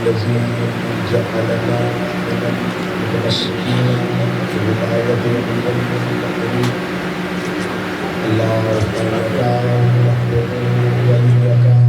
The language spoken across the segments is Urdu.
الذي جعلنا من المتمسكين بالآية من المتقين اللهم إياك نعبد وإياك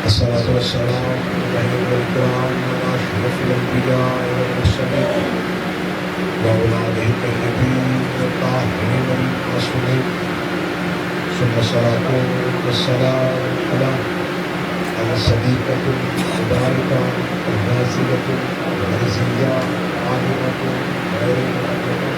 الصلاة والسلام على الكرام وأشرف الأنبياء والمرسلين وأولاده الطيبين الطاهرين المعصومين ثم الصلاة والسلام على الصديقة المباركة النازلة العزية العالمة غير المعلمة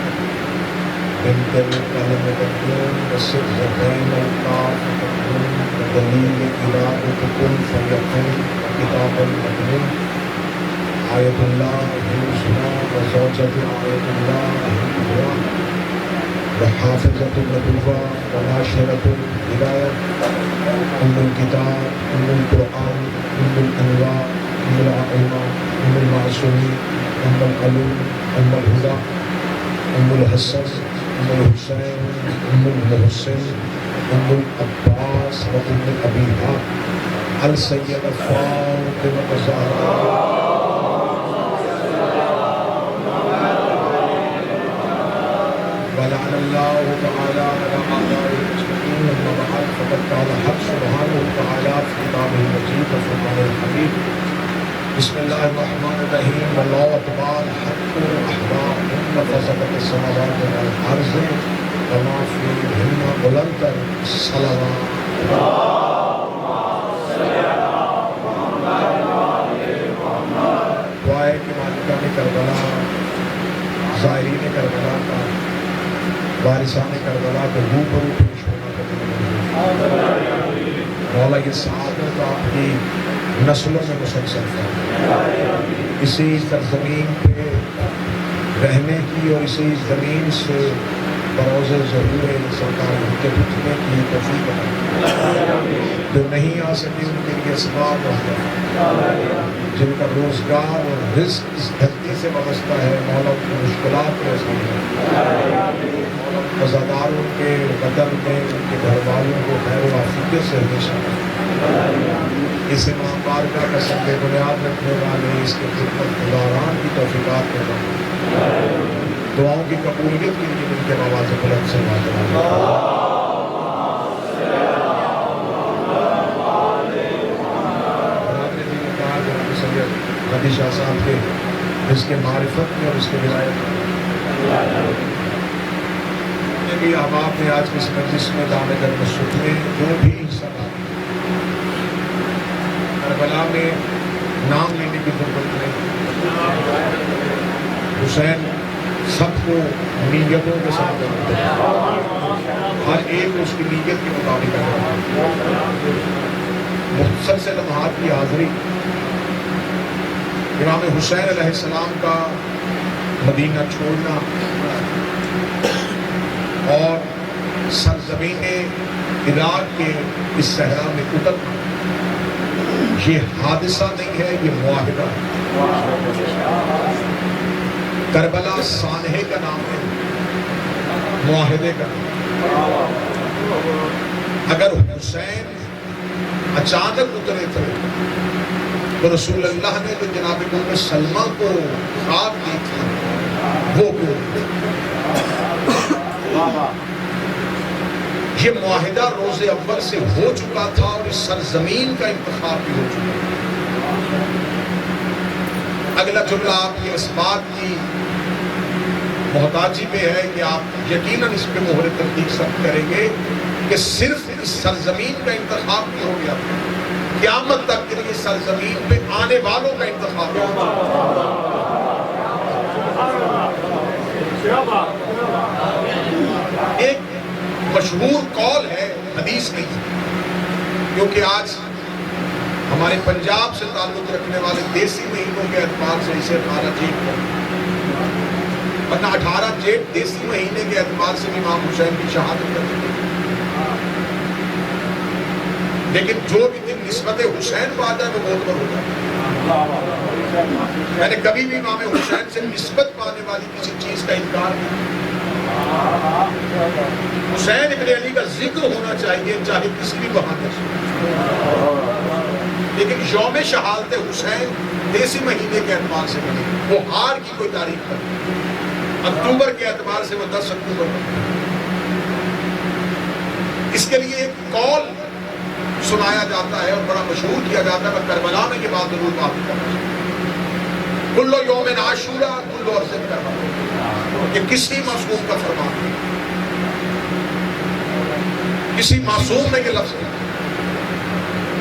بنت القلم المكنون والسر بين القاف المكنون ودليل إله كن فيكون كتاب المكنون آية الله الحسنى وزوجة آية الله الهدى وحافظة النبوة وناشرة الهداية أم الكتاب أم القرآن أم الأنوار أم الأئمة أم المعصومين أم القلوب أم الهدى أم الحسن أم الحسين أم المحسن أم العباس وأم أبيها السيدة فاطمة الزهراء ولعن الله تعالى على أعدائه المسلمين أما بعد فقد قال الحق سبحانه وتعالى في كتابه المجيد وفرقانه الحميد بسم الله الرحمن الرحيم والله أكبر الحق أحبار إن فسقت السماوات والأرض وما فيهن بلند الصلوات دعائے کہ مالکان کربلا زائرین کربلا کا وارثان کربلا کے روبرو پیش ہونا قبول مولا یہ سعادت آپ کی نسلوں میں مسلسل ہے اسی سرزمین پہ رہنے کی اور اسی زمین سے بروز ظہور سرکار کے اٹھنے کی توفیق ہے جو نہیں آ سکے ان کے لیے اسباب ہے جن کا روزگار اور رزق اس دھرتی سے وابستہ ہے مولا کی مشکلات رساں ہے عزاداروں کے قدر میں ان کے گھر والوں کو خیر و عافیت سے ہمیشہ اس امام بارگاہ کا سنگ بنیاد رکھنے والے اس کے خدمت گزاران کی توفیقات کرنا دعاؤں کی قبولیت کے لیے ان کے آواز بلند سے بات حدیث شاہ صاحب کے اس کے معرفت میں اور اس کے ولایت میں بھی احباب نے آج کی اس مجلس میں دامِ در مسجد میں جو بھی حصہ کربلا میں نام لینے کی ضرورت نہیں حسین سب کو نیتوں کے ساتھ ہر ایک اس کی نیت کے مطابق مختصر سے لمحات کی حاضری امام حسین علیہ السلام کا مدینہ چھوڑنا اور سرزمین عراق کے اس صحرا میں اترنا یہ حادثہ نہیں ہے یہ معاہدہ ہے کربلا سانحے کا نام ہے معاہدے کا نام اگر حسین اچانک اترے تھے تو رسول اللہ نے تو جناب سلمہ کو خواب دی تھی وہ یہ معاہدہ روز اول سے ہو چکا تھا اور اس سرزمین کا انتخاب بھی ہو چکا تھا اگلا جملہ آپ کی اس بات کی محتاجی پہ ہے کہ آپ یقیناً اس پہ مہر تحقیق سب کریں گے کہ صرف اس سرزمین کا انتخاب بھی ہو گیا قیامت تک کے لیے سرزمین پہ آنے والوں کا انتخاب ہو ایک مشہور قول ہے حدیث نہیں ہے، کیونکہ آج ہمارے پنجاب سے تعلق رکھنے والے دیسی مہینوں کے اعتبار سے اسے 18 جیٹ ہے، ورنہ 18 جیٹ دیسی مہینے کے اعتبار سے امام حسین کی شہادت کر چکے، لیکن جو بھی دن نسبت حسین کو آتا ہے وہ معتبر ہو جاتا ہے۔ میں نے کبھی بھی امام حسین سے نسبت پانے والی کسی چیز کا انکار نہیں۔ حسین ابن علی کا ذکر ہونا چاہیے چاہے کسی بھی بہانے سے، لیکن یوم شہادت حسین دیسی مہینے کے اعتبار سے بنے، وہ ہار کی کوئی تاریخ پر اکتوبر کے اعتبار سے وہ 10 اکتوبر پر۔ اس کے لیے ایک قول سنایا جاتا ہے اور بڑا مشہور کیا جاتا ہے، میں کربلا میں یہ بات ضرور بات کرنا چاہتا ہوں، کلو یوم عاشورا کلو عرض کربلا، یہ کسی معصوم کا فرمان ہے، کسی معصوم نے یہ لفظ کہا،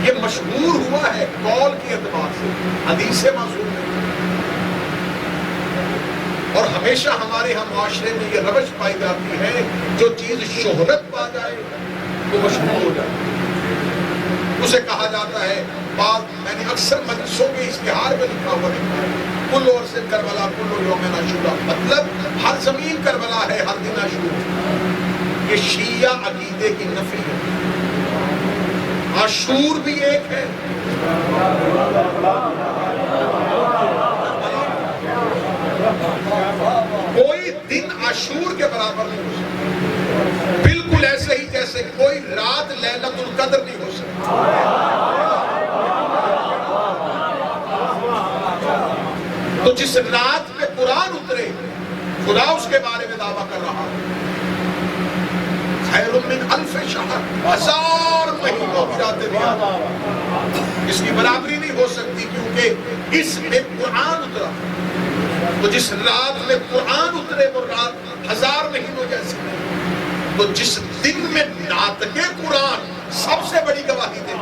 یہ مشہور ہوا ہے قول کے اعتبار سے، حدیث سے معصوم نہیں۔ اور ہمیشہ ہمارے ہم معاشرے میں یہ روش پائی جاتی ہے، جو چیز شہرت پا جائے وہ مشہور ہو جائے، اسے کہا جاتا ہے۔ بعد میں نے اکثر مجلسوں کے اشتہار میں لکھا ہوا دیکھا ہے، کل عرض کربلا کل یوم عاشورا، مطلب ہر زمین کربلا ہے، ہر دن عاشورا۔ یہ شیعہ عقیدے کی نفی ہے، عاشور بھی ایک ہے، کوئی دن عاشور کے برابر نہیں ہو سکتا، بالکل ایسے ہی جیسے کوئی رات لیلۃ القدر نہیں ہو سکتی۔ تو جس رات پہ قرآن اترے، خدا اس کے بارے میں دعویٰ کر رہا ہے، خیر من الف شہر، 1000 مہینوں کی راتیں بھی اس کی برابری نہیں ہو سکتی، کیونکہ اس میں قرآن اترا۔ تو جس رات میں قرآن اترے وہ رات 1000 مہینوں جیسی ہے، تو جس دن میں ناطق قرآن سب سے بڑی گواہی دے،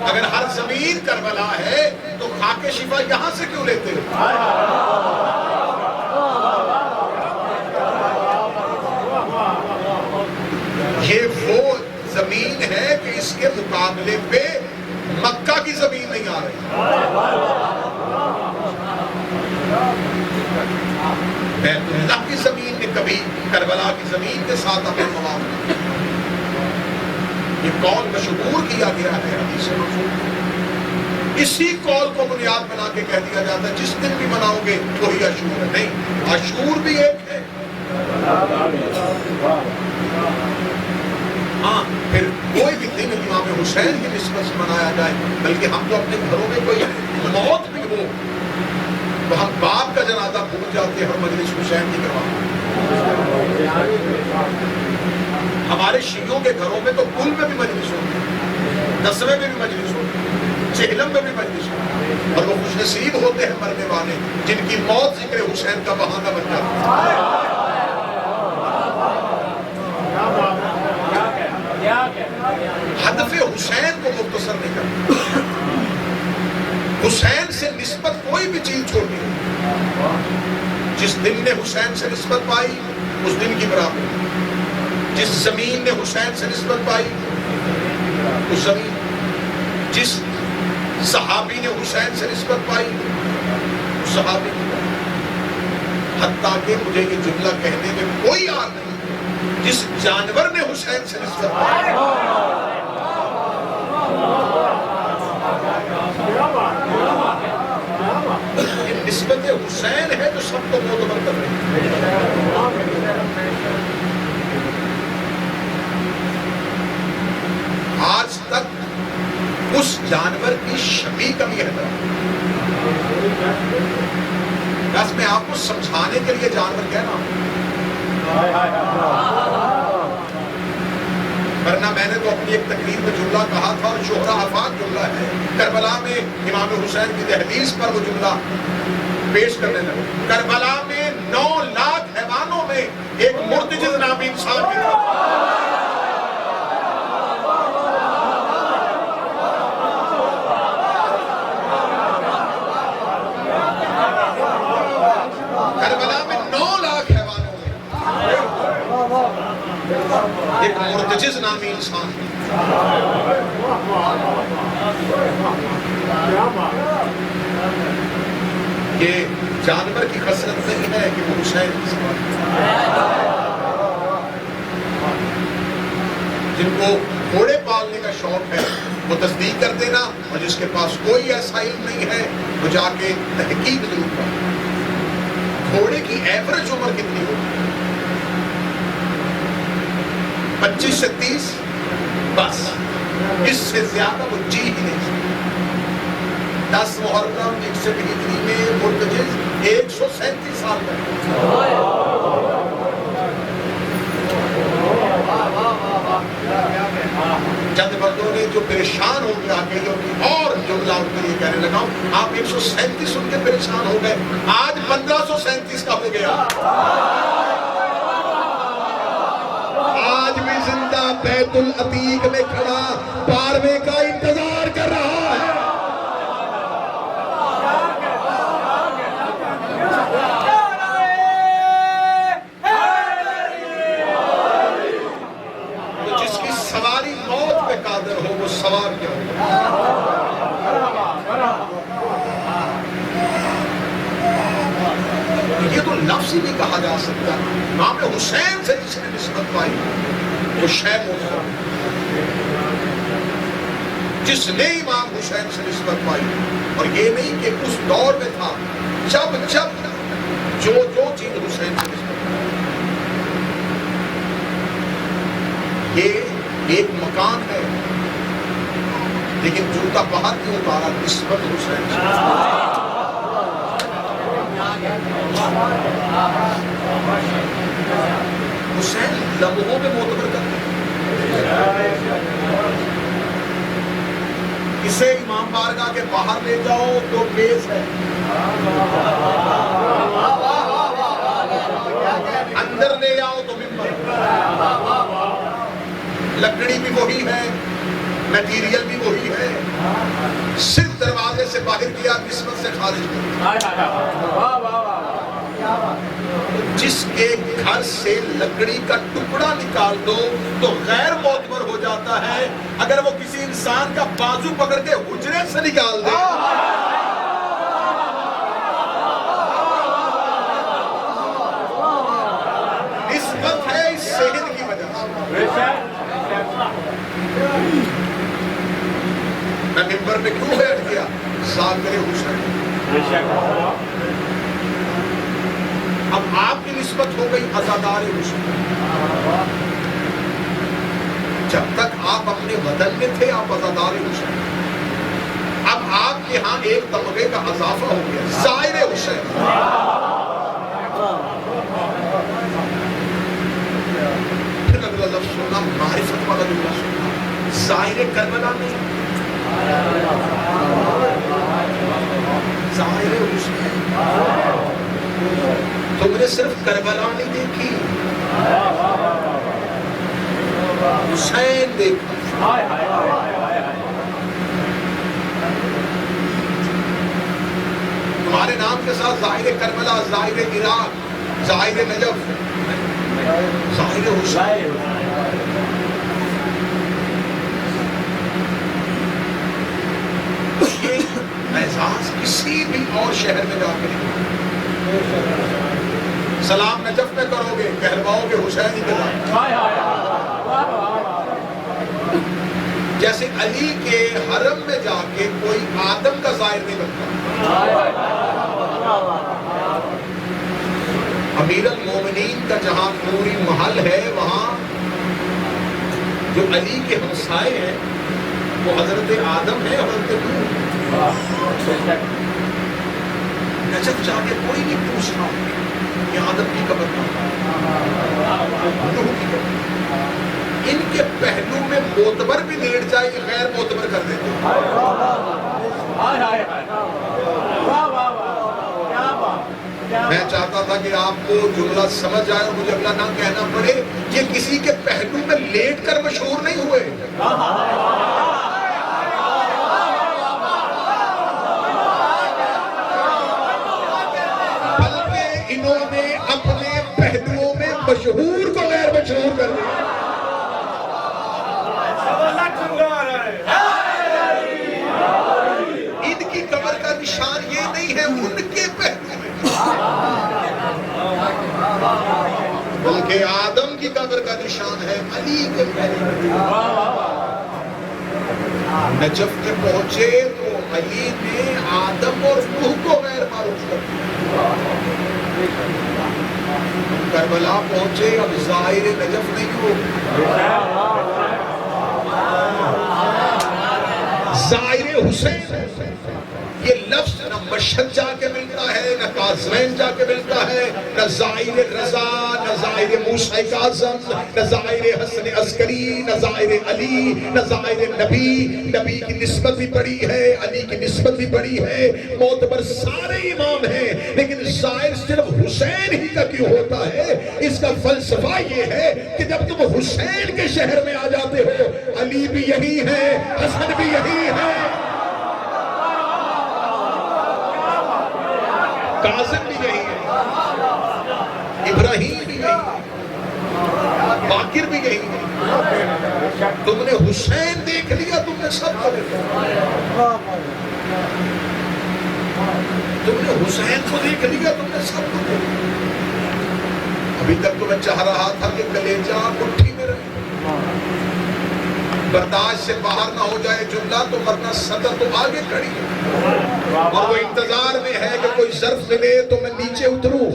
اگر ہر زمین کربلا ہے تو خاک شفا یہاں سے کیوں لیتے ہو؟ یہ وہ زمین ہے کہ اس کے مقابلے پہ مکہ کی زمین نہیں آ رہی۔ بیت اللہ کی زمین نے کبھی کربلا کی زمین کے ساتھ اپنے موافق، یہ قول مشہور کیا گیا ہے حدیث مرفوع، اسی قول کو بنیاد بنا کے کہہ دیا جاتا ہے جس دن بھی مناؤ گے وہی عاشور ہے۔ نہیں، عاشور بھی ایک ہے۔ ہاں، پھر کوئی بھی دن امام حسین کی نسبت سے منایا جائے، بلکہ ہم تو اپنے گھروں میں کوئی موت بھی ہو تو ہم باپ کا جنازہ بھول جاتے ہیں اور مجلس حسین کی کرواتے ہیں۔ ہمارے شیعوں کے گھروں میں تو کل میں بھی مجلس ہوتی ہے، دسویں میں بھی مجلس ہوتی ہے، چہلم میں بھی مجلس ہوتی ہے، اور وہ خوش نصیب ہوتے ہیں مرنے والے جن کی موت ذکر حسین کا بہانہ بن جاتی ہے۔ ہدف حسین کو مختصر نہیں کرتا، حسین سے نسبت کوئی بھی چیز چھوٹی نہیں، جس دن نے حسین سے نسبت پائی اس دن کی برابر، جس زمین نے حسین سے نسبت پائی اس زمین، جس صحابی نے حسین سے نسبت پائی اس صحابی کی، حتیٰ کہ مجھے یہ جملہ کہنے میں کوئی یاد نہیں، جس جانور نے حسین سے نسبت پائی، یہ نسبت حسین ہے جو سب کو معتبر کر رہی ہے۔ آج تک اس جانور کی شبیہ کا بھی احترام، بس میں آپ کو سمجھانے کے لیے جانور کہہ رہا ہوں، ورنہ میں نے تو اپنی ایک تقریر میں جملہ کہا تھا اور شہرہ آفاق جملہ ہے، کربلا میں امام حسین کی تحدیث پر وہ جملہ پیش کرنے لگا، کربلا میں 9 لاکھ حیوانوں میں ایک مرتجز نامی انسان بھی تھا۔ کربلا میں 9 لاکھ حیوانوں مرتجز نامی انسان یہ جانور کی خصلت نہیں ہے کہ وہ حسین کی سواری، جن کو گھوڑے پالنے کا شوق ہے وہ تصدیق کر دینا، اور جس کے پاس کوئی ایسا علم نہیں ہے وہ جا کے تحقیق ضرور کرے۔ گھوڑے کی ایوریج عمر کتنی ہوگی؟ 25 سے 30، بس اس سے زیادہ وہ جی ہی نہیں سکتے۔ 10 محرم 61 ہجری میں مرتجز 137 سال کا، چند بندوں نے جو پریشان ہو گیا کہ اور جملہ ان کے لیے کہنے لگا، آپ 137 سن کے پریشان ہو گئے، آج 1537 کا ہو گیا، آج بھی زندہ بیت العتیق میں کھڑا 12ویں کا انتظار کر رہا ہے۔ ہو وہ سوار کیا ہو، یہ تو لفظ ہی نہیں کہا جا سکتا۔ امام حسین سے جس نے نسبت پائی وہ شیخ محترم، جس نے امام حسین سے نسبت پائی، اور یہ نہیں کہ اس دور میں تھا جب جو چیز حسین سے نسبت پائی، یہ ایک مکان ہے لیکن جوتا باہر کیوں اتارا؟ نسبت حسین سے۔ حسین لمحوں میں معتبر کرتے ہیں، اسے امام بارگاہ کے باہر لے جاؤ تو بیس ہے، اندر لے آؤ تو ممبر، لکڑی بھی وہی ہے، میٹیریل بھی وہی ہے، صرف دروازے سے باہر کیا، نسبت سے خارج کیا۔ جس کے گھر سے لکڑی کا ٹکڑا نکال دو تو غیر معتبر ہو جاتا ہے، اگر وہ کسی انسان کا بازو پکڑ کے حجرے سے نکال دے۔ نسبت ہے اس صحت کی وجہ سے۔ میں ممبر میں کیوں بیٹھ گیا؟ ذاکر حسین۔ اب آپ کی نسبت ہو گئی عزادار حسین۔ جب تک آپ اپنے وطن میں تھے آپ عزادار حسین، اب آپ کے ہاں ایک طبقے کا اضافہ ہو گیا، زائر حسین۔ پھر اگلا لفظ سننا، معرفت والا جملہ سننا، زائر کربلا نہیں، زائر حسین۔ تم نے صرف کربلا نہیں دیکھی، حسین دیکھا۔ تمہارے نام کے ساتھ ظاہر کربلا، ظاہر عراق، ظاہر نجف، ظاہر حسین۔ یہ اعزاز کسی بھی اور شہر میں جا کے نہیں، سلام نجف میں کرو گے کہلواؤ گے حسین کے نام، جیسے علی کے حرم میں جا کے کوئی آدم کا ظاہر نہیں بنتا۔ امیر المومنین کا جہاں نوری محل ہے وہاں جو علی کے ہمسائے ہیں وہ حضرت آدم ہے، حضرت نوح۔ نجف جا کے کوئی نہیں پوچھتا کہ آدم کی قبر نوح کی قبر، ان کے پہلو میں معتبر بھی لیٹ جائے کہ غیر معتبر کر دیتے ہیں۔ میں چاہتا تھا کہ آپ کو جملہ سمجھ آئے اور مجھے اگلا نہ کہنا پڑے یہ کسی کے پہلو میں لیٹ کر مشہور نہیں ہوئے، بلکہ انہوں نے اپنے پہلوؤں میں مشہور کو غیر مشہور کر دیا۔ نشان ہے علی کے پیرے۔ نجف میں پہنچے تو علی نے آدم اور نوح کو غیر معروف کر دیا۔ کربلا پہنچے، اب ظاہر نجف نہیں ہو، ظاہر حسین۔ یہ لفظ نہ مشہد جا کے ملتا ہے، نہ کاظمین جا کے ملتا ہے، نہ ظاہر رضا، نہ ظاہر موسیٰ کاظم، نہ ظاہر حسن عسکری، نہ ظاہر علی، نہ ظاہر نبی۔ نبی کی نسبت بھی بڑی ہے، علی کی نسبت بھی بڑی ہے، معتبر سارے امام ہیں، لیکن ظاہر صرف حسین ہی کا کیوں ہوتا ہے؟ اس کا فلسفہ یہ ہے کہ جب تم حسین کے شہر میں آ جاتے ہو، علی بھی یہی ہے، حسن بھی یہی ہے، کاظم بھی یہی ہے، ابراہیم بھی یہی ہے، باقر بھی یہی ہے۔ تم نے حسین دیکھ لیا، تم نے سب کو دیکھا۔ تم نے حسین کو دیکھ لیا، تم نے سب کو دیکھا۔ ابھی تک تو میں چاہ رہا تھا کہ کلیجہ مٹھی میں رہے، برداشت سے باہر نہ ہو جائے جملہ، تو ورنہ صدر تو آگے کھڑی ہے اور وہ انتظار میں ہے کہ کوئی ظرف ملے تو میں نیچے اتروں۔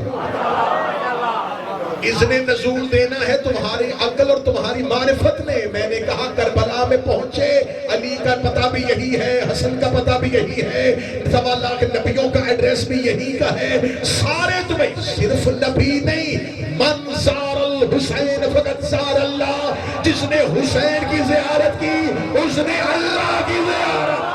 اذن نزول دینا ہے تمہاری عقل اور تمہاری معرفت نے۔ میں نے کہا کربلا میں پہنچے، علی کا پتہ بھی یہی ہے، حسن کا پتہ بھی یہی ہے، 1.25 لاکھ نبیوں کا ایڈریس بھی یہی کا ہے۔ سارے تمہیں، صرف نبی نہیں، من زار الحسین فقط زار اللہ، جس نے حسین کی زیارت کی اس نے اللہ کی زیارت۔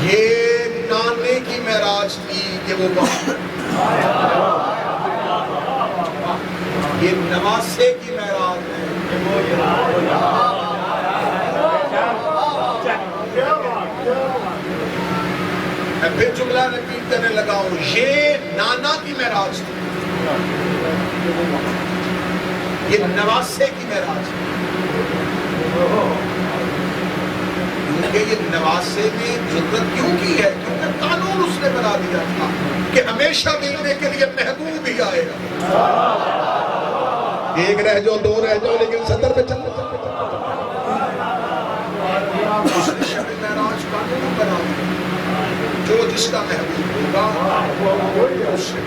یہ نانے کی معراج تھی کہ وہ یہ نواسے کی معراج ہے کہ وہ میں پھر جملہ ریپیٹ کرنے لگا ہوں، یہ نانا کی معراج تھی، یہ نواسے کی معراج ہے۔ کیونکہ یہ نواسے میں جرت کیوں کی ہے؟ کیونکہ قانون اس نے بنا دیا تھا کہ ہمیشہ ملنے کے لیے محبوب ہی آئے گا۔ ایک رہ جاؤ، دو رہ جاؤ، لیکن صدر پہ چلو۔ اس نے شب معراج قانون بنا دیا، جو جس کا محبوب ہوگا اس سے،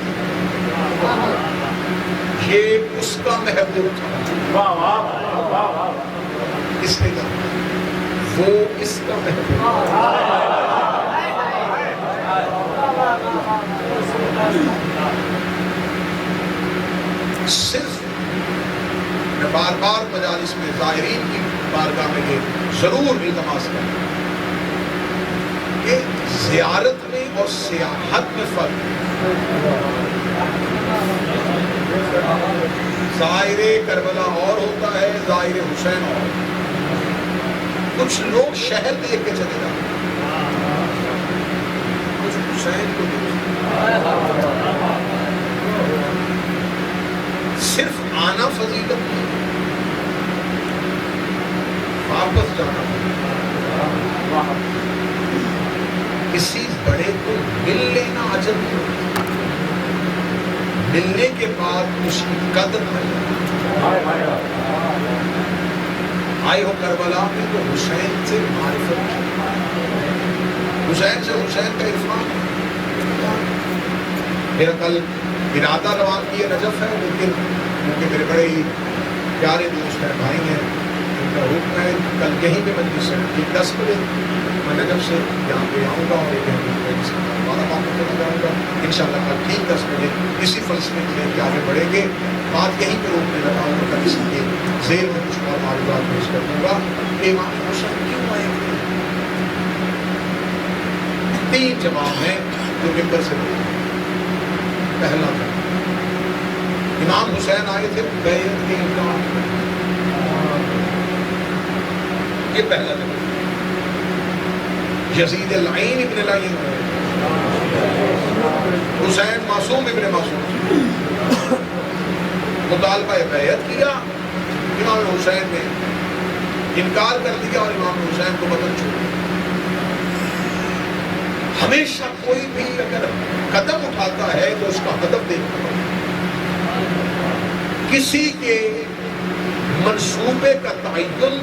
یہ اس کا محبوب تھا، اس نے کہا وہ اس کا محبوب۔ صرف میں بار بار مجالس میں ظاہرین کی بارگاہ میں یہ ضرور التماس کرتا ہوں کہ زیارت میں اور سیاحت میں فرق ہے۔ ظاہر کربلا اور ہوتا ہے، ظاہر حسین اور ہوتا ہے۔ کچھ لوگ شہر دیکھ کے چلے جاتے ہیں، کچھ حسین کو صرف آنا فضیلت نہیں، واپس جانا۔ کسی بڑے کو مل لینا عجب نہیں، ملنے کے بعد اس کی قدر نہیں۔ آئے ہو کربلا میں تو حسین سے معرفت کی، حسین سے حسین کا عرفان۔ میرا کل ارادہ روان کیے نجف ہے، لیکن کیونکہ میرے بڑے ہی پیارے دوست ہیں، بھائی ہیں، ان کا حکم ہے کل یہیں پہ مجلس ہے، ٹھیک 10 بجے میں نجف سے یہاں پہ آؤں گا اور ایک ہمارا بات کرنے جاؤں گا انشاءاللہ کل ٹھیک 10 بجے اسی فلسفے میں لے کے آگے بڑھیں گے۔ بات یہیں پہ روکنے لگا ہوں، کل اسی کے ذیل میں کچھ اور معلومات پیش کر دوں گا کہ امام حسین کیوں آئے گے۔ 3 جواب ہیں جو ممبر سے بولے۔ پہلا تھا امام حسین آئے تھے بیعت کے امکان، یہ پہلا نمبر۔ یزید العین ابن العین، حسین معصوم ابن معصوم، مطالبہ بیعت کیا، امام حسین نے انکار کر دیا اور امام حسین کو وطن چھوڑ دیا۔ ہمیشہ کوئی بھی اگر قدم اٹھاتا ہے تو اس کا ہدف دیکھنا پڑتا ہے۔ کسی کے منصوبے کا تعین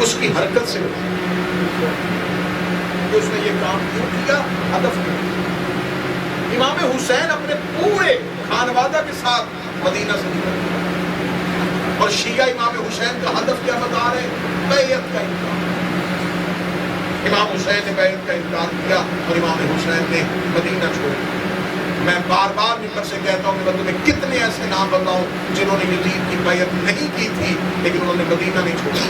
اس کی حرکت سے ہوتا ہے کہ اس نے یہ کام کیوں کیا، ہدف کیا۔ امام حسین اپنے پورے خانوادہ کے ساتھ مدینہ سے نکل گئے اور شیعہ امام حسین کا ہدف کیا بتا رہے ہیں؟ بیعت کا انکار۔ امام حسین نے بیعت کا انکار کیا اور امام حسین نے مدینہ چھوڑ دیا۔ میں بار بار ممبر سے کہتا ہوں کہ میں تمہیں کتنے ایسے نام بتاؤں جنہوں نے یزید کی بیعت نہیں کی تھی لیکن انہوں نے مدینہ نہیں چھوڑا۔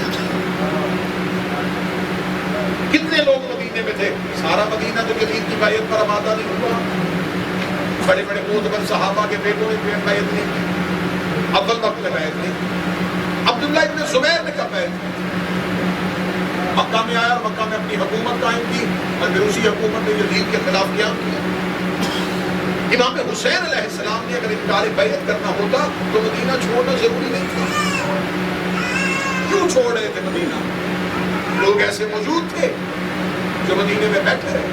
کتنے لوگ مدینے میں تھے؟ سارا مدینہ تو یزید کی بیعت پر آمادہ نہیں ہوا۔ بڑے بڑے معتبر صحابہ کے بیٹوں نے بیعت نہیں کی، اول وقت میں بیعت نہیں کی۔ عبداللہ ابن زبیر نے کب بیعت کی؟ مکہ میں آیا اور مکہ میں اپنی حکومت قائم کی اور پھر اسی حکومت نے یزید کے خلاف قیام کیا۔ امام حسین علیہ السلام نے اگر انکار بیعت کرنا ہوتا تو مدینہ چھوڑنا ضروری نہیں تھا۔ کیوں چھوڑ رہے تھے مدینہ؟ لوگ ایسے موجود تھے جو مدینے میں بیٹھے رہے۔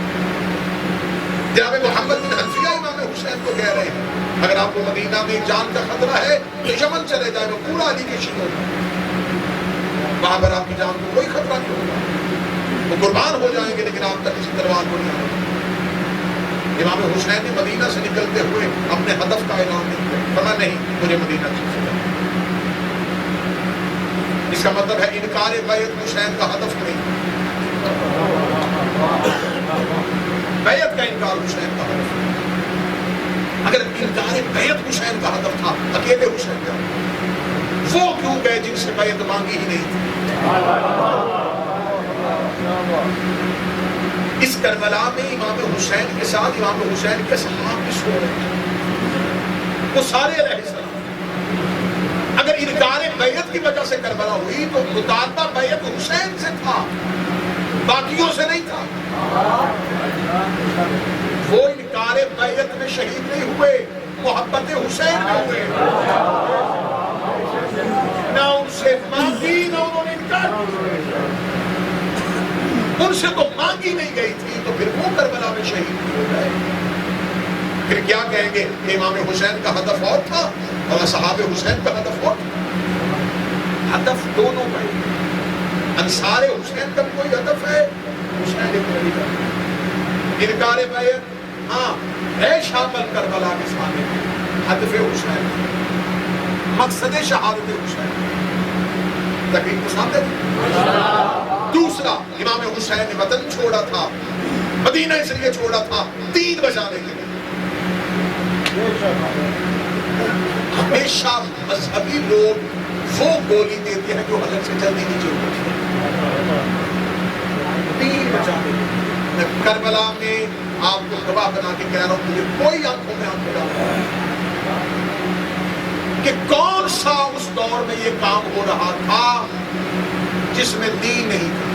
جناب محمد بن حنفیہ امام حسین کو کہہ رہے ہیں اگر آپ کو مدینہ میں جان کا خطرہ ہے تو یمن چلے جائے، وہ پورا علی کے شیعہ ہوگا، وہاں پر آپ کی جان کو کوئی خطرہ نہیں ہوگا، وہ قربان ہو جائیں گے لیکن آپ تک کسی تلوار کو نہیں آئے گا۔ امام حسین نے مدینہ سے نکلتے ہوئے اپنے ہدف کا اعلان نہیں کیا، فرمایا نہیں مجھے مدینہ چھوڑنا۔ اس کا مطلب ہے انکار بیعت حسین کا ہدف نہیں، بیعت کا انکار حسین کا ہدف نہیں۔ اگر انکار بیعت حسین کا ہدف تھا اکیلے حسین کا، وہ کیوں گئے جن سے بیعت مانگی ہی نہیں تھی؟ اس کربلا میں امام حسین کے ساتھ امام حسین کے صحابہ بھی سو رہے ہیں، وہ سارے علیہ السلام۔ اگر انکار بیعت کی وجہ سے کربلا ہوئی تو مطالبہ بیعت حسین سے تھا، باقیوں سے نہیں تھا۔ وہ انکار بیعت میں شہید نہیں ہوئے، محبت حسین میں ہوئے۔ نہ ان سے مانگی نہ انہوں نے انکار کیا، ان سے تو مانگی نہیں گئی تھی تو پھر وہ کربلا میں شہید ہو گئے۔ پھر کیا کہیں گے کہ امام حسین کا ہدف اور تھا اور اصحاب حسین کا ہدف اور تھا؟ ہدف دونوں کا ہی۔ انصار حسین کا کوئی ہدف ہے، حسین ابن علی کا انکار بیعت ہاں ہے شامل کربلا کے سامنے، ہدف حسین، مقصد شہادت حسین۔ تقریب پسند ہے؟ دوسرا، امام حسین نے وطن چھوڑا تھا، مدینہ اس لیے چھوڑا تھا دین بچانے کے لیے۔ ہمیشہ مذہبی لوگ وہ گولی دیتے ہیں جو حضرت سے جلدی نیچے ہوتی ہے، دین بچانے کے لیے۔ میں کربلا میں آپ کو گواہ بنا کے کہہ رہا ہوں، مجھے کوئی آنکھوں میں آنکھ ڈال رہا ہے کہ کون سا اس دور میں یہ کام ہو رہا تھا جس میں دین نہیں تھا۔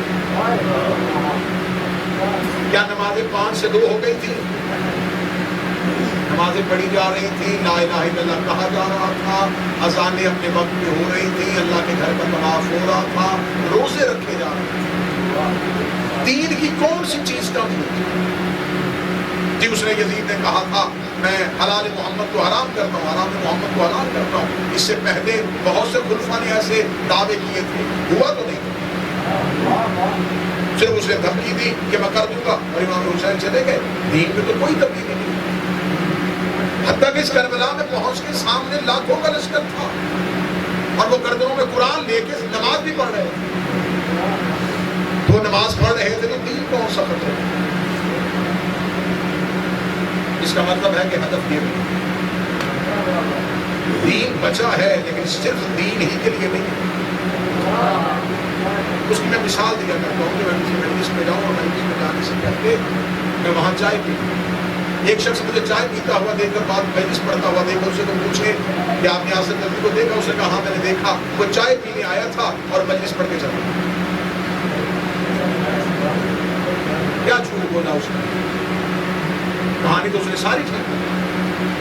کیا نمازیں 5 سے 2 ہو گئی تھی؟ نمازیں پڑھی جا رہی تھی، لا الہ الا اللہ کہا جا رہا تھا، اذانیں اپنے وقت میں ہو رہی تھی، اللہ کے گھر کا طواف ہو رہا تھا، روزے رکھے جا رہے تھے۔ دین کی کون سی چیز کم ہوئی؟ جی اس نے یزید نے کہا تھا میں حلال محمد کو حرام کرتا ہوں، حرام محمد کو حلال کرتا ہوں۔ اس سے پہلے بہت سے خلفاء نے ایسے دعوے کیے تھے، ہوا تو نہیں۔ صرف اس نے دھمکی دی کہ میں کر دوں گا اور امام حسین چلے گئے۔ دین میں تو کوئی تبدیلی نہیں، حتیٰ کہ اس کربلا میں پہنچ کے سامنے لاکھوں کا لشکر تھا اور وہ گردنوں میں قرآن لے کے نماز بھی پڑھ رہے تھے۔ وہ نماز پڑھ رہے تھے تو دین کون سا خطرہ ہے؟ اس کا مطلب ہے کہ ہدف یہ نہیں، دین بچا ہے لیکن صرف دین ہی کے لیے نہیں۔ اس کی میں مثال دیا کرتا ہوں کہ میں کسی مجلس میں جاؤں اور مجلس میں جانے سے پہلے میں وہاں چائے پی، ایک شخص مجھے چائے پیتا ہوا دیکھ کر بعد مجلس پڑھتا ہوا دیکھا، اسے کوئی پوچھے کہ آپ نے آصف ندوی کو دیکھا؟ اسے کہا ہاں میں نے دیکھا، وہ چائے پینے آیا تھا اور مجلس پڑھ کے چلا گیا۔ کیا جھوٹ بولا اس نے؟ کہانی تو اس نے ساری ٹھیک کی،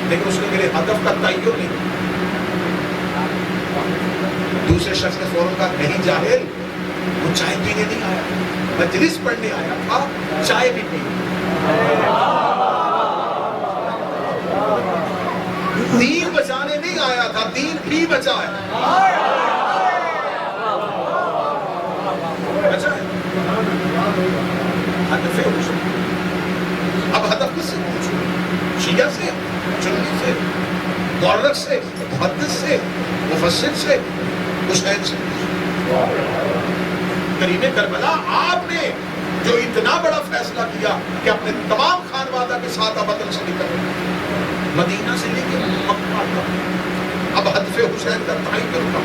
لیکن اس نے میرے ہدف کا تعین نہیں۔ دوسرے شخص نے فوراً کہا نہیں جاہل، وہ چائے پینے نہیں آیا، مجلس پڑھنے آیا تھا، چائے بھی پی۔ دین بچانے نہیں آیا تھا، دین بھی بچایا۔ ہدف حسن، اب ہدف کس سے پوچھو؟ شیعہ سے، سنی سے، مورخ سے، محدث سے، مفسر سے، حسین سے؟ کریم کربلا آپ نے جو اتنا بڑا فیصلہ کیا کہ اپنے تمام خانوادہ کے ساتھ وطن سے نکل مدینہ سے لے کے مکہ تک، اب ہدف حسین کا تعین رکا،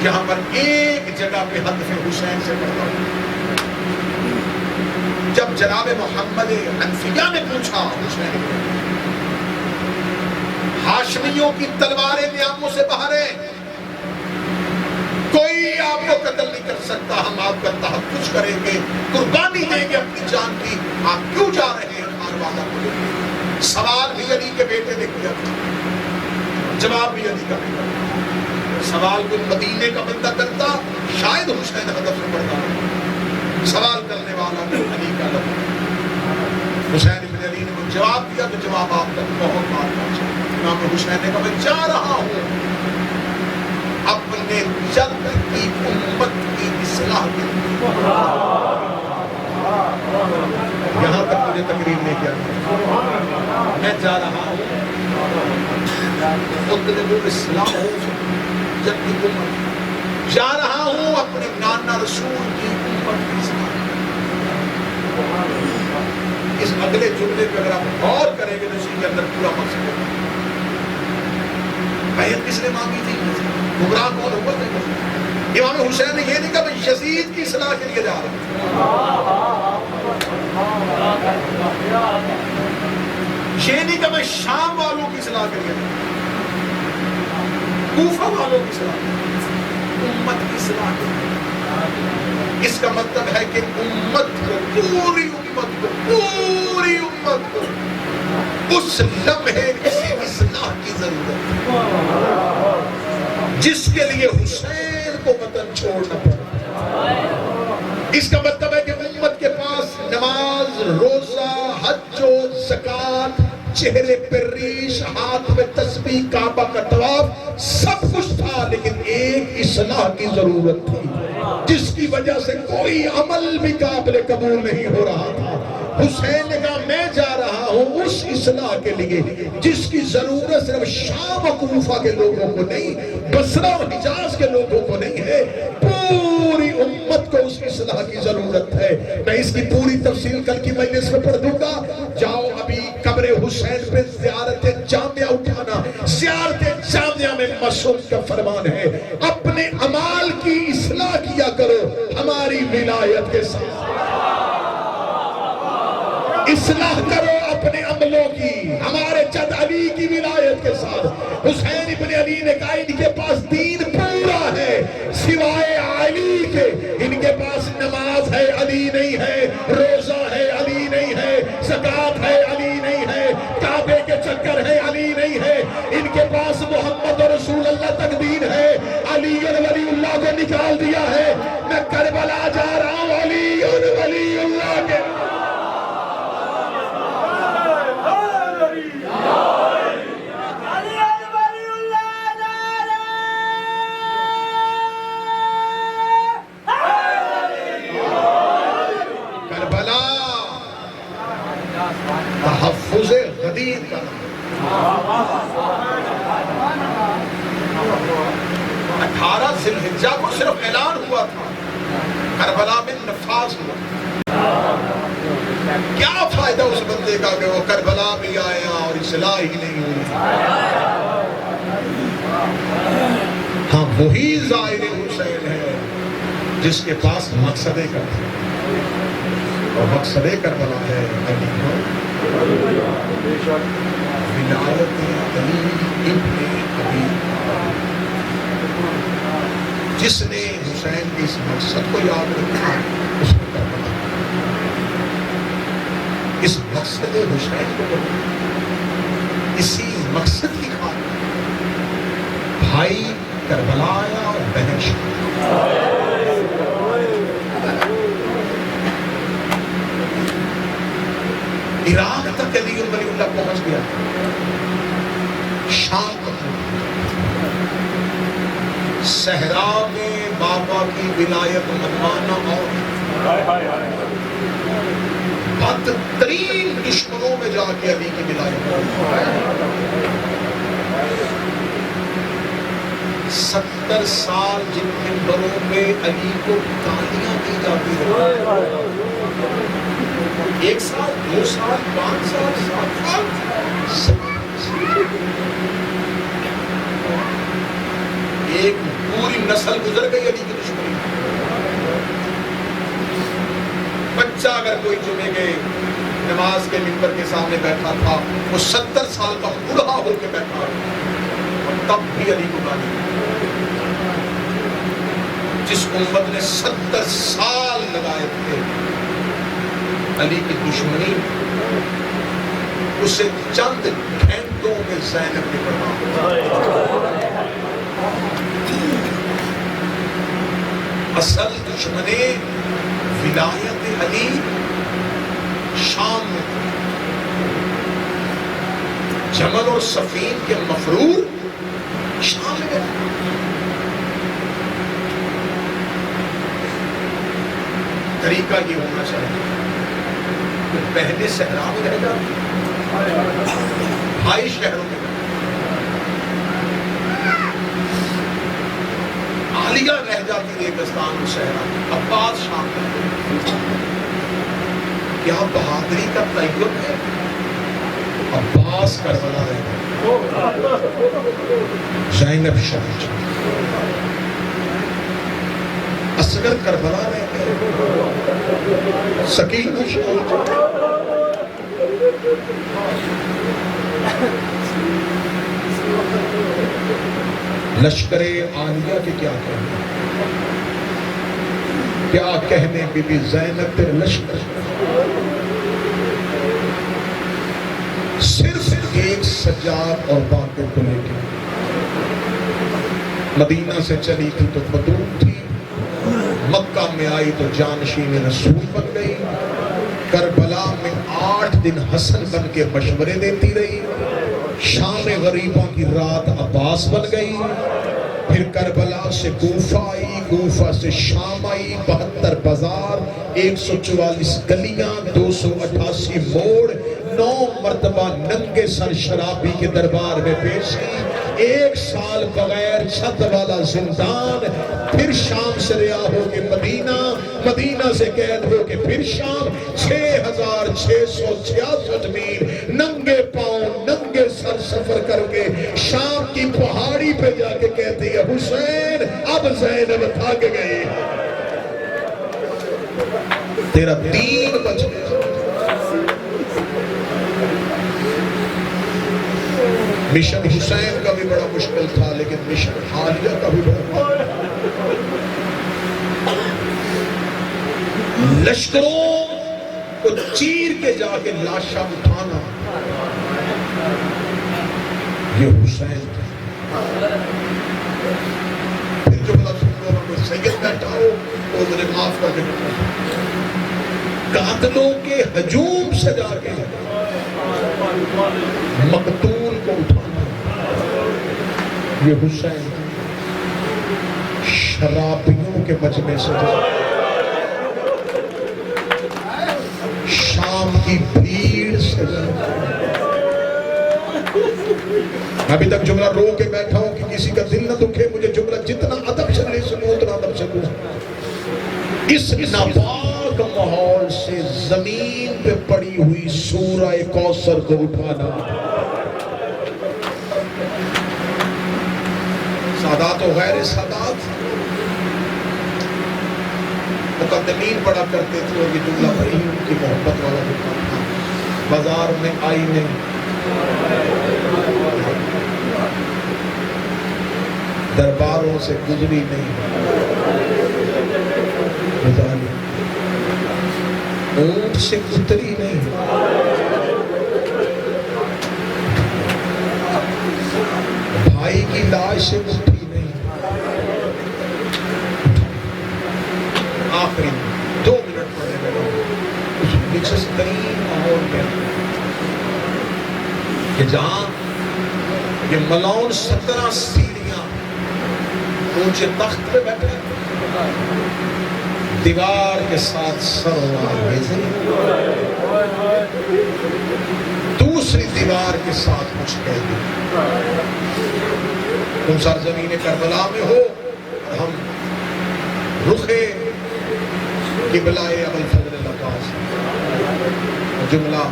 یہاں پر ایک جگہ پہ ہدف حسین سے پڑھا۔ جب جناب محمد حنفیہ نے پوچھا حسین، ہاشمیوں کی تلواریں نیاموں سے باہر ہیں، کوئی آپ کو قتل نہیں کر سکتا، ہم آپ کا تحفظ کریں گے، قربانی دیں گے اپنی جان کی، آپ کیوں جا رہے ہیں خانوادہ کو لے کے؟ سوال بھی علی کے بیٹے نے کیا تھا، جواب بھی علی کا بیٹا۔ سوال کو مدینے کا بندہ کرتا شاید حسین ہدف سے پڑھتا، سوال کرنے والا بھی علی کا لفظ۔ حسین ابن علی نے کچھ جواب دیا تو جواب آپ تک بہت بار پہنچا۔ امام حسین نے کہا میں جا رہا ہوں اپنے جد کی امت کی اصلاح کے لیے، یہاں تک مجھے تقریر نہیں کیا، میں جا رہا ہوں مطلب اصلاح جد کی امت، جا رہا ہوں اپنے نانا رسول کی امت کی اصلاح۔ اس اگلے جملے پہ اگر آپ غور کریں گے تو اسی کے اندر پورا مقصد ہے۔ بیعت کس نے مانگی تھی؟ گمراہ کون ہوا تھا؟ امام حسین نے یہ نہیں کہا میں یزید کی اصلاح کے لیے جا رہا ہوں، یہ نہیں کہا میں شام والوں کی اصلاح کے لیے جا رہا ہوں، کوفہ والوں کی اصلاح کے لیے، امت کی اصلاح کے لیے۔ اس کا مطلب ہے کہ امت کو، پوری امت کو، پوری امت کو اس لمحے کسی اصلاح کی ضرورت ہے جس کے لیے حسین کو وطن چھوڑنا پڑا۔ اس کا مطلب ہے کہ امت کے پاس نماز، روزہ، حج و زکوٰۃ، چہرے پر ریش، ہاتھ میں تسبیح، کعبہ کا طواف، سب کچھ تھا، لیکن ایک اصلاح کی ضرورت تھی جس کی وجہ سے کوئی عمل بھی قابل قبول نہیں ہو رہا تھا۔ حسین نے کہا میں جا رہا ہوں اس اصلاح کے لیے جس کی ضرورت صرف شام و کوفہ کے لوگوں کو نہیں، بصرہ اور حجاز کے لوگوں کو نہیں ہے، پوری امت کو اس اصلاح کی ضرورت ہے۔ میں اس کی پوری تفصیل کل کی مجلس میں پڑھ دوں گا۔ جاؤ ابھی قبر حسین پہ زیارت جامعہ اٹھانا، زیارت جامعہ میں مسعود کا فرمان ہے اپنے اعمال کی اصلاح کیا کرو ہماری ولایت کے ساتھ، اصلاح کرو اپنے عملوں کی ہمارے جد علی کی ولایت کے ساتھ۔ حسین ابن علی نے کہا ان کے پاس دین پورا ہے سوائے علی کے، ان کے پاس نماز ہے علی نہیں ہے، روزہ ہے علی نہیں ہے، زکوٰۃ ہے علی نہیں ہے، کعبے کے چکر ہے علی نہیں ہے، ان کے پاس محمد رسول اللہ تک دین ہے، علی ولی اللہ کو نکال دیا ہے۔ میں کربلا جا رہا ہوں علی ولی اللہ کے، تحفظ غدیر کا 18 ذی الحجہ کو صرف اعلان ہوا تھا، کربلا میں نفاذ ہوا۔ کیا فائدہ اس بندے کا کہ وہ کربلا بھی آیا اور اصلاح ہی نہیں ہوئی؟ ہاں وہی زائر حسین ہے جس کے پاس مقصد کربلا، اور مقصد کربلا ہے ولایت علی ابن ابی جس نے حسین کے اس مقصد کو یاد رکھا اس نے کربلا اس مقصد حسین کو اسی مقصد کی خاطر بھائی کربلا آیا اور بہن شام عراق تک علی ولی اللہ پہنچ گیا شام تک صحرا میں بابا کی ولایت منوانا اور بدترین دشمنوں میں جا کے علی کی ولایت 70 سال جن منبروں میں علی کو گالیاں دی جاتی ہیں 1 سال 2 سال 5 سال 7 سال ایک پوری نسل گزر گئی علی کی دشمنی بچہ اگر کوئی جمعے کے نماز کے منبر کے سامنے بیٹھا تھا وہ 70 سال کا بوڑھا ہو کے بیٹھا اور تب بھی علی کو گالی جس امت نے 70 سال لگائے تھے علی کی دشمنی اسے چند گھنٹوں میں زینب نے بڑھا اصل دشمنی ولایت علی شام میں جمل اور صفین کے مفرور شام میں طریقہ یہ ہونا چاہیے کہ پہلے صحرا میں رہ جاتے بھائی شہروں میں عالیہ رہ جاتی ریگستان و صحرا عباس شام میں کیا بہادری کا تعین ہے عباس کربلا رہے زینب شام اصغر کربلا رہے سکینہ شام لشکر عالیہ کے کیا کہنے کیا کہنے بی بی زینب تیرے لشکر صرف ایک سجاد اور باتیں کو لے کے مدینہ سے چلی تھی تو بدون تھی مکہ میں آئی تو جانشین رسول بن گئی کربلا میں 8 دن حسن بن کے مشورے دیتی رہی شام غریبوں کی رات عباس بن گئی پھر کربلا سے کوفہ آئی کوفہ سے شام آئی 72 بازار 144 گلیاں 288 موڑ 9 مرتبہ ننگے سر شرابی کے دربار میں پیش کی 1 سال بغیر چھت والا زندان پھر شام سے رہا ہو کے مدینہ مدینہ سے قید ہو کے پھر شام 6666 میل ننگے پاؤں ننگے سر سفر کر کے شام کی پہاڑی پہ جا کے کہتی ہے حسین اب زینب تھک گئی تیرا دین بچ گیا مشن حسین کا بھی بڑا مشکل تھا لیکن مشن عالیہ کا بھی بڑا لشکروں کو چیر کے جا کے لاشا اٹھانا یہ حسین تھا پھر جو بلا سن لوگوں کو سید بیٹھا ہو وہ مجھے معاف کر دیں قاتلوں کے ہجوم سے جا کے مقتول کو اٹھانا یہ حسین شرابیوں کے مجمع سے جا شام کی بھیڑ سے جا ابھی تک جملہ رو کے بیٹھا ہوں کہ کسی کا دل نہ دکھے مجھے جملہ جتنا ادب سے لے سکوں اتنا ادب سے لوں اس ناپاک ماحول سے زمین پہ پڑی ہوئی سورہ کوثر کو اٹھانا سادات و غیر سادات مقدمین پڑھا کرتے تھے اور یہ جملہ بڑی ان کی محبت والا جملہ تھا بازار میں آئی نہیں، درباروں سے گزری نہیں، اونٹ سے اتری نہیں، بھائی کی لاش سے اٹھی نہیں۔ آخری 2 منٹ پڑھنے میں اس دلچسپ ترین ماحول میں کہ جہاں یہ ملعون 17 سیڑھیاں اونچے تخت پہ بیٹھے، دیوار کے ساتھ سر آگے سے، دوسری دیوار کے ساتھ کچھ کہہ دیں، تم سرزمین کربلا میں ہو، ہم رخے قبلۂ ابوالفضل العباس، جملہ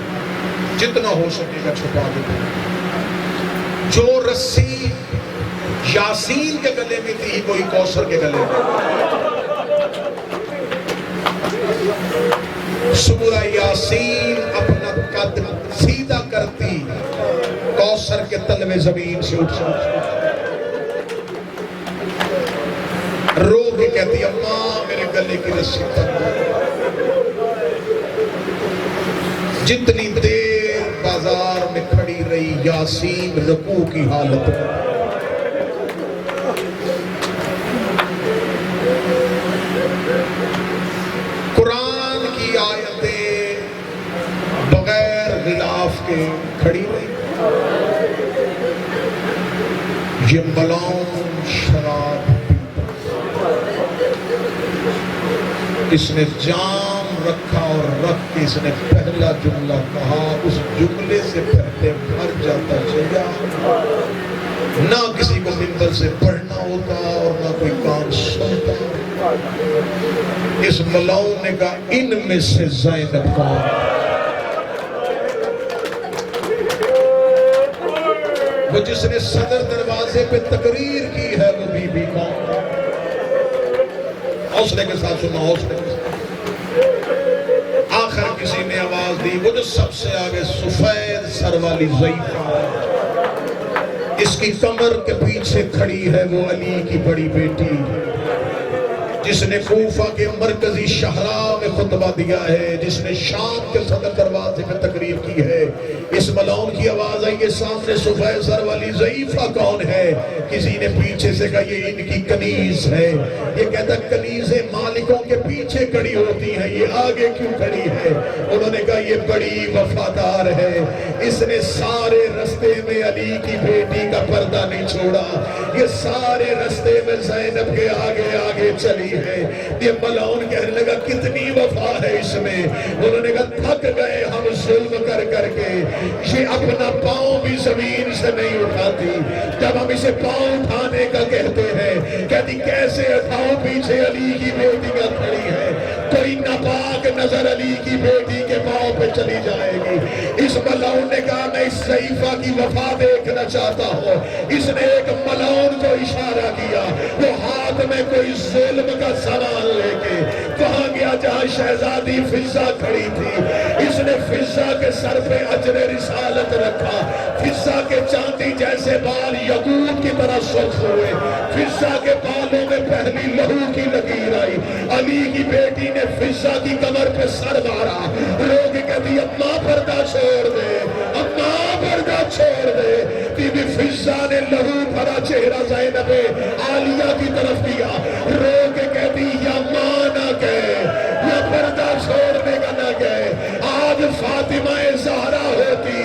جتنا ہو سکے گا چھپا دیں۔ جو رسی یاسین کے گلے میں تھی وہی کوثر کے گلے میں، سورہ یاسین اپنا قد سیدھا کرتی، کوثر کے تلوے زمین سے اٹھ رو کے کہتی اماں میرے گلے کی رسی تک۔ جتنی دیر بازار میں کھڑی رہی یاسین رکوع کی حالت میں، قرآن کی آیتیں بغیر غلاف کے کھڑی رہی۔ یہ ملعون شراب اس نے جام رکھا اور رکھ کے اس نے پہلا جملہ کہا، اس جملے سے پہلے مر جاتا چلا، نہ کسی کو منبر سے پڑھنا ہوتا اور نہ کوئی کام سنتا۔ اس ملعون نے کہا ان میں سے زینب کون؟ وہ جس نے صدر دروازے پہ تقریر کی ہے وہ بی بی کون؟ حوصلے کے ساتھ سنا، حوصلے کے ساتھ۔ آخر کسی نے آواز دی، وہ جو سب سے آگے سفید سر والی ضعیفہ، اس کی کمر کے پیچھے کھڑی ہے وہ علی کی بڑی بیٹی، جس نے کوفہ کے مرکزی شہراء میں خطبہ دیا ہے، جس نے شام کے صدر دروازے میں تقریر کی ہے۔ اس ملعون کی آواز آئی ہے سامنے سفید سر والی ضعیفہ کون ہے؟ کسی نے پیچھے سے کہا یہ ان کی کنیز ہے۔ یہ کہتا کنیزیں مالکوں کے پیچھے کھڑی ہوتی ہیں، یہ آگے کیوں کھڑی ہے؟ انہوں نے کہا یہ بڑی وفادار ہے، اس نے سارے رستے میں علی کی بیٹی کا پردہ نہیں چھوڑا، یہ سارے رستے میں زینب کے آگے آگے چلی ہے۔ یہ ملعون کہنے لگا کتنی وفا ہے اس میں۔ انہوں نے کہا تھک گئے ہم ظلم کر کر کے، یہ اپنا پاؤں بھی زمین سے نہیں اٹھاتی، جب ہم اسے پاؤں اٹھانے کا کہتے ہیں کہتی کیسے اٹھاؤں، پیچھے علی کی بیٹی کا کھڑی ہے، کوئی ناپاک نظر علی کی بیٹی کے پاؤں پہ چلی جائے گی۔ اس ملعون نے کہا میں اس ضعیفہ کی وفا دیکھنا چاہتا ہوں۔ اس نے ایک ملعون کو اشارہ کیا، وہ ہاتھ میں کوئی ظلم کا سامان لے کے وہاں گیا جہاں شہزادی فضہ کھڑی تھی۔ اس نے فضہ کے سر پہ اجر رسالت رکھا، فضہ کے چاندی جیسے بال یاقوت کی طرح سرخ ہوئے، فضہ کے بالوں میں پہلی لہو کی لکیر آئی۔ علی کی بیٹی نے فضہ کی کمر پہ سر مارا، لوگ کہتی اماں پردہ چھوڑ دے، اماں پردہ چھوڑ دے۔ بی بی فضہ نے لہو بھرا چہرہ زینب عالیہ کی طرف کیا، رو کے کہتی یا ماں نہ کہے، یا پردہ چھوڑنے کا نہ کہے، آج فاطمہ زہرا ہوتی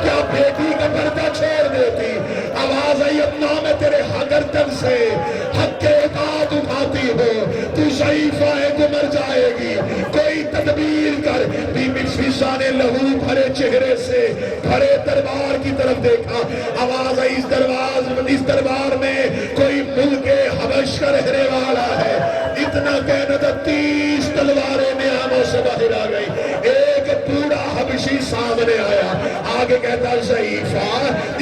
کیا بیٹی کا پردہ چھوڑ دیتی؟ آواز آئی اماں میں تیرے حقرتن سے حق کے اطاعت اٹھاتی ہو، تو ضعیفہ ہے تو مر جائے گی، کوئی تدبیر کر۔ بی بی فضہ نے لہو بھرے چہرے سے بھرے دربار کی طرف دیکھا، آواز آئی اس دربار میں کوئی ملک حبش کا رہنے والا ہے۔ اتنا کہنا تھا 30 تلواریں نیاموں سے باہر آ گئی، ایک بوڑھا حبشی سامنے آیا، آگے کہتا ضعیفہ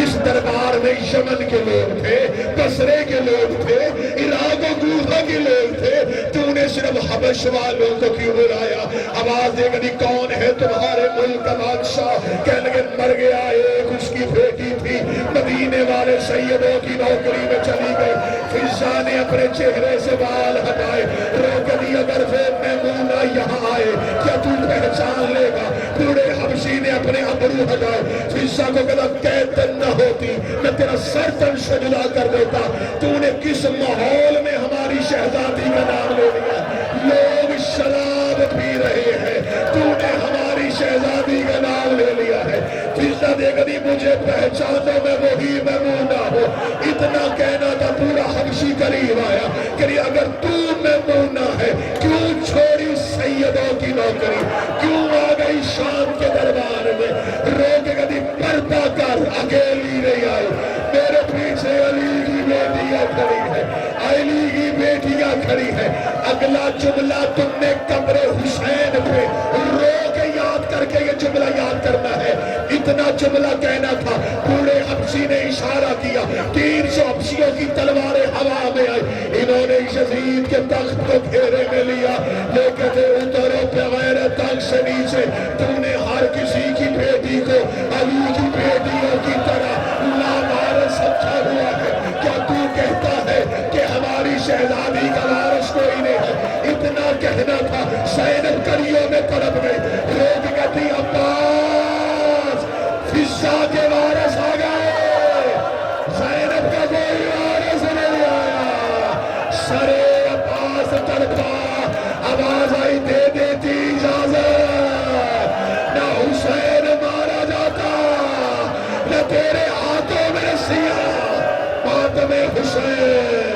اس دربار میں یمن کے لوگ تھے، بصرے کے لوگ تھے، عراق و کوفہ کے لوگ تھے، تو نے صرف حبش قریش والوں کو کیوں بلایا؟ آواز دے گی کون ہے تمہارے ملک کا بادشاہ؟ کہنے لگے مر گیا، ایک اس کی بیٹی تھی، مدینے والے سیدوں کی نوکری میں چلی گئی۔ فضا نے اپنے چہرے سے بال ہٹائے، روک دی اگر وہ میمونہ یہاں آئے کیا تو پہچان لے گا؟ بوڑھے حبشی نے اپنے ابرو ہٹائے، فضا کو کہا قید نہ ہوتی میں تیرا سر تن سے جدا کر دیتا، تو نے کس ماحول میں ہماری شہزادی کا نام لے لیا؟ لوگ شراب پی رہے ہیں، تو نے ہماری شہزادی کا نام لے لیا ہے۔ فضا دے گی مجھے پہچانو میں وہی میمونہ ہوں۔ اتنا کہنا تھا پورا حبشی قریب آیا کہ اگر تو میمونہ ہے کیوں چھوڑی سیدوں کی نوکری، کیوں آ گئی شام کے دربار میں؟ روک گدی پردہ کر، اکیلی نہیں آئی، میرے پیچھے علی کی بیٹیاں کھڑی ہے، علی کی بیٹیاں کھڑی ہے۔ اگلا جملہ تم نے قبر حسین پہ رو کے یاد کر کے یہ جملہ یاد کرنا ہے۔ اتنا جملہ کہنا تھا، بوڑھے حبشی نے اشارہ کیا، 300 حبشیوں کی تلواریں ہوا میں آئی، انہوں نے یزید کے تخت کو گھیرے میں لیا، لے کے تھے اترو بغیر تخت سے نیچے، تو نے ہر کسی کی بیٹی کو علی کی بیٹیوں کی طرح لامارس سمجھا ہوا ہے۔ کیا تو کہتا ہے کہ ہماری شہزادی کا وارث کوئی نہیں ہے؟ اتنا کہنا تھا، زینب کڑیوں میں تڑپ گئی، روک گئی عباس، فضا کے وارث آ گئے، زینب کا کوئی وارث نہیں آیا۔ سرے عباس تڑپا، آواز آئی دے دیتی اجازت، نہ حسین مارا جاتا، نہ تیرے ہاتھوں میں سیاہ ماتم حسین۔